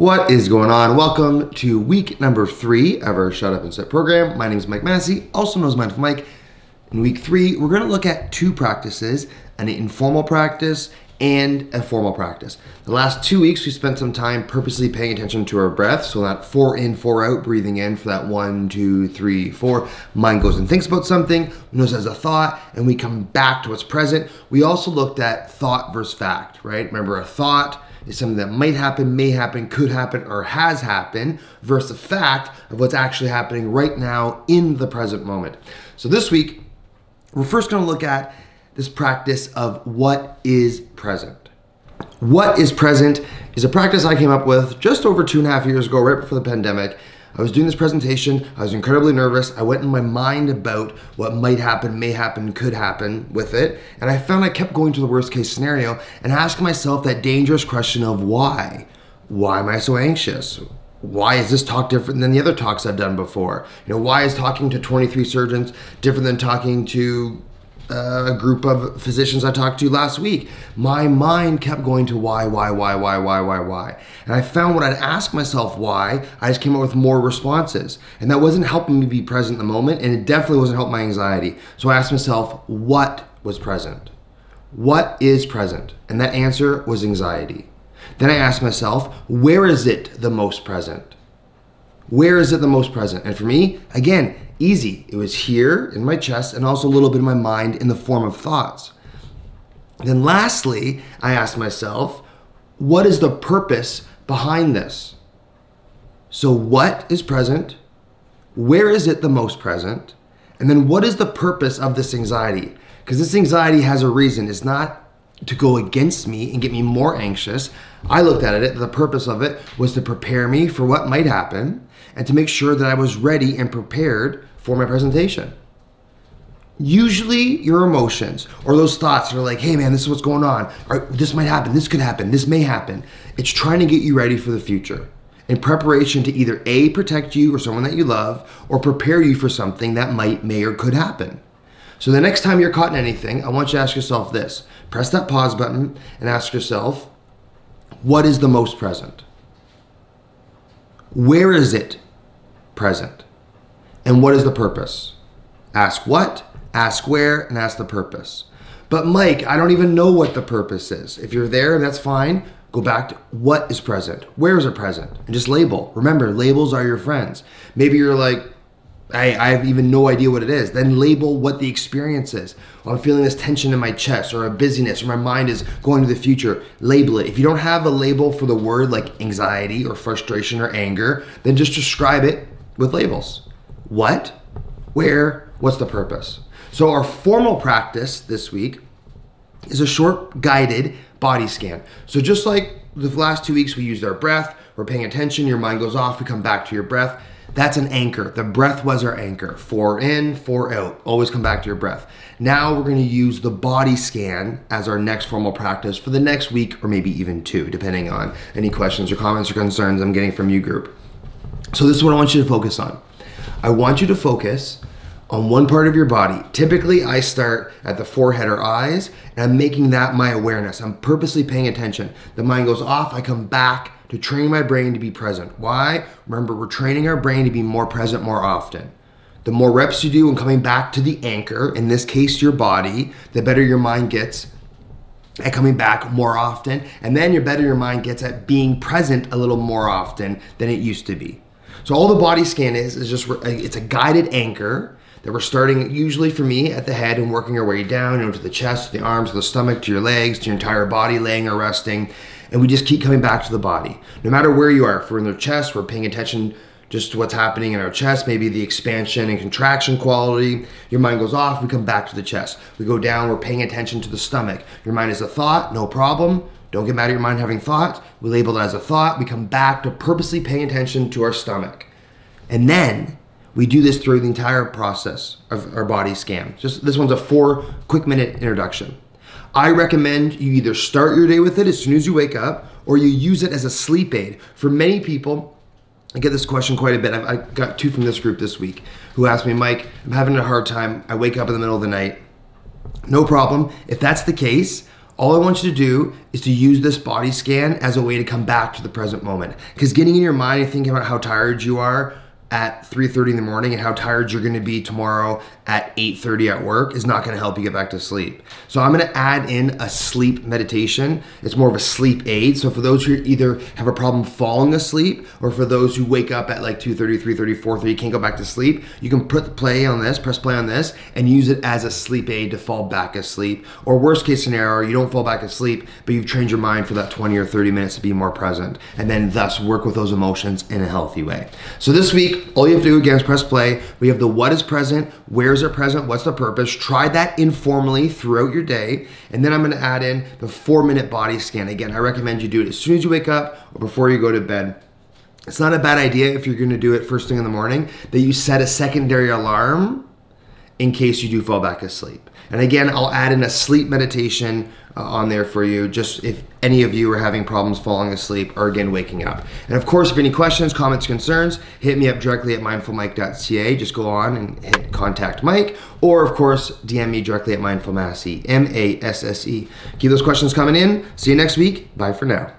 What is going on? Welcome to week number 3 of our Shut Up and Set program. My name is Mike Massey, also known as Mindful Mike. In week 3, we're going to look at 2 practices, an informal practice and a formal practice. The last 2 weeks, we spent some time purposely paying attention to our breath. So that 4 in, 4 out, breathing in for that 1, 2, 3, 4. Mind goes and thinks about something, knows as a thought, and we come back to what's present. We also looked at thought versus fact, right? Remember, a thought is something that might happen, may happen, could happen, or has happened, versus the fact of what's actually happening right now in the present moment. So this week, we're first going to look at this practice of what is present. What is present is a practice I came up with just over 2.5 years ago, right before the pandemic. I was doing this presentation. I was incredibly nervous. I went in my mind about what might happen, may happen, could happen with it. And I found I kept going to the worst case scenario and asking myself that dangerous question of why? Why am I so anxious? Why is this talk different than the other talks I've done before? Why is talking to 23 surgeons different than talking to a group of physicians I talked to last week? My mind kept going to why? And I found when I'd ask myself why, I just came up with more responses. And that wasn't helping me be present in the moment, and it definitely wasn't helping my anxiety. So I asked myself, what was present? What is present? And that answer was anxiety. Then I asked myself, where is it the most present? Where is it the most present? And for me, again, easy. It was here in my chest and also a little bit in my mind in the form of thoughts. Then lastly, I asked myself, what is the purpose behind this? So what is present? Where is it the most present? And then what is the purpose of this anxiety? Because this anxiety has a reason. It's not to go against me and get me more anxious. I looked at it, the purpose of it was to prepare me for what might happen and to make sure that I was ready and prepared for my presentation. Usually your emotions or those thoughts that are like, hey man, this is what's going on, or this might happen, this could happen, this may happen. It's trying to get you ready for the future in preparation to either A, protect you or someone that you love, or prepare you for something that might, may, or could happen. So the next time you're caught in anything, I want you to ask yourself this. Press that pause button and ask yourself, what is the most present? Where is it present? And what is the purpose? Ask what, ask where, and ask the purpose. But Mike, I don't even know what the purpose is. If you're there, that's fine. Go back to what is present? Where is it present? And just label. Remember, labels are your friends. Maybe you're like, I have even no idea what it is. Then label what the experience is. Well, I'm feeling this tension in my chest or a busyness or my mind is going to the future. Label it. If you don't have a label for the word like anxiety or frustration or anger, then just describe it with labels. What? Where? What's the purpose? So our formal practice this week is a short guided body scan. So just like the last 2 weeks we used our breath, we're paying attention, your mind goes off, we come back to your breath. That's an anchor. The breath was our anchor. 4 in, 4 out. Always come back to your breath. Now we're going to use the body scan as our next formal practice for the next week or maybe even 2, depending on any questions or comments or concerns I'm getting from you group. So this is what I want you to focus on. I want you to focus on one part of your body. Typically, I start at the forehead or eyes, and I'm making that my awareness. I'm purposely paying attention. The mind goes off, I come back to train my brain to be present. Why? Remember, we're training our brain to be more present more often. The more reps you do in coming back to the anchor, in this case, your body, the better your mind gets at coming back more often, and then the better your mind gets at being present a little more often than it used to be. So all the body scan is just, it's a guided anchor that we're starting usually for me at the head and working our way down, to the chest, to the arms, to the stomach, to your legs, to your entire body, laying or resting. And we just keep coming back to the body. No matter where you are, if we're in the chest, we're paying attention just to what's happening in our chest, maybe the expansion and contraction quality. Your mind goes off, we come back to the chest. We go down, we're paying attention to the stomach. Your mind is a thought, no problem. Don't get mad at your mind having thoughts. We label it as a thought. We come back to purposely paying attention to our stomach. And then we do this through the entire process of our body scan. Just this one's a 4 quick minute introduction. I recommend you either start your day with it as soon as you wake up, or you use it as a sleep aid. For many people, I get this question quite a bit. I got 2 from this group this week who asked me, Mike, I'm having a hard time. I wake up in the middle of the night. No problem. If that's the case, All I want you to do is to use this body scan as a way to come back to the present moment. Because getting in your mind and thinking about how tired you are at 3:30 in the morning and how tired you're gonna be tomorrow at 8:30 at work is not gonna help you get back to sleep. So I'm gonna add in a sleep meditation. It's more of a sleep aid. So for those who either have a problem falling asleep, or for those who wake up at like 2:30, 3:30, 4:30, can't go back to sleep, you can press play on this, and use it as a sleep aid to fall back asleep. Or worst case scenario, you don't fall back asleep, but you've trained your mind for that 20 or 30 minutes to be more present, and then thus work with those emotions in a healthy way. So this week, all you have to do again is press play. We have the what is present, where is it present, what's the purpose. Try that informally throughout your day. And then I'm gonna add in the 4-minute body scan. Again, I recommend you do it as soon as you wake up or before you go to bed. It's not a bad idea if you're gonna do it first thing in the morning that you set a secondary alarm in case you do fall back asleep. And again, I'll add in a sleep meditation on there for you, just if any of you are having problems falling asleep or again waking up. And of course, if any questions, comments, concerns, hit me up directly at mindfulmike.ca. Just go on and hit contact Mike, or of course, DM me directly at mindfulmasse, M-A-S-S-E. Keep those questions coming in. See you next week. Bye for now.